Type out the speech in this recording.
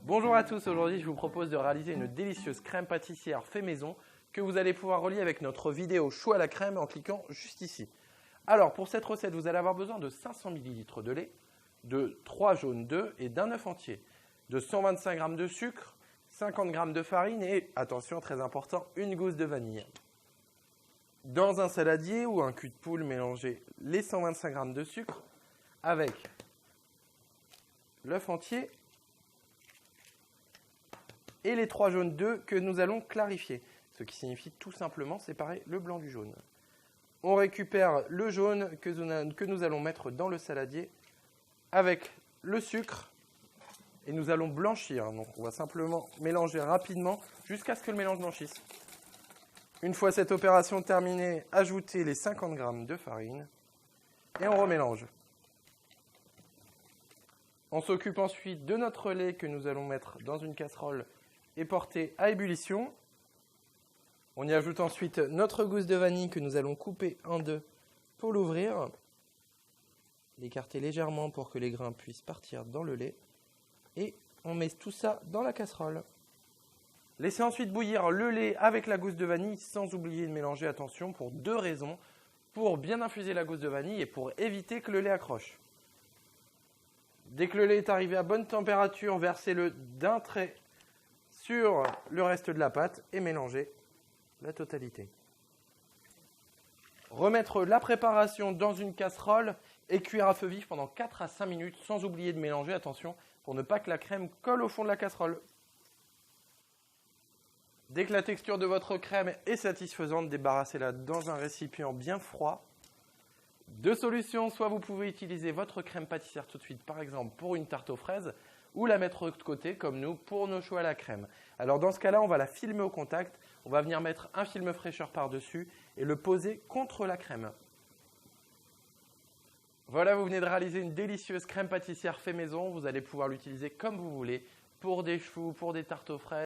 Bonjour à tous, aujourd'hui je vous propose de réaliser une délicieuse crème pâtissière fait maison que vous allez pouvoir relier avec notre vidéo chaud à la crème en cliquant juste ici. Alors pour cette recette, vous allez avoir besoin de 500 ml de lait, de 3 jaunes d'œufs et d'un œuf entier, de 125 g de sucre, 50 g de farine et, attention très important, une gousse de vanille. Dans un saladier ou un cul de poule, mélangez les 125 g de sucre avec l'œuf entier et les 3 jaunes d'œufs que nous allons clarifier, ce qui signifie tout simplement séparer le blanc du jaune. On récupère le jaune que nous allons mettre dans le saladier avec le sucre et nous allons blanchir. Donc on va simplement mélanger rapidement jusqu'à ce que le mélange blanchisse. Une fois cette opération terminée, ajoutez les 50 g de farine et on remélange. On s'occupe ensuite de notre lait que nous allons mettre dans une casserole et porter à ébullition. On y ajoute ensuite notre gousse de vanille que nous allons couper en deux pour l'ouvrir. L'écarter légèrement pour que les grains puissent partir dans le lait. Et on met tout ça dans la casserole. Laissez ensuite bouillir le lait avec la gousse de vanille sans oublier de mélanger, attention, pour deux raisons. Pour bien infuser la gousse de vanille et pour éviter que le lait accroche. Dès que le lait est arrivé à bonne température, versez-le d'un trait sur le reste de la pâte et mélangez la totalité. Remettre la préparation dans une casserole et cuire à feu vif pendant 4 à 5 minutes sans oublier de mélanger, attention, pour ne pas que la crème colle au fond de la casserole. Dès que la texture de votre crème est satisfaisante, débarrassez-la dans un récipient bien froid. Deux solutions, soit vous pouvez utiliser votre crème pâtissière tout de suite, par exemple pour une tarte aux fraises, ou la mettre de côté comme nous pour nos choux à la crème. Alors dans ce cas-là, on va la filmer au contact, on va venir mettre un film fraîcheur par-dessus et le poser contre la crème. Voilà, vous venez de réaliser une délicieuse crème pâtissière fait maison, vous allez pouvoir l'utiliser comme vous voulez, pour des choux, pour des tartes aux fraises.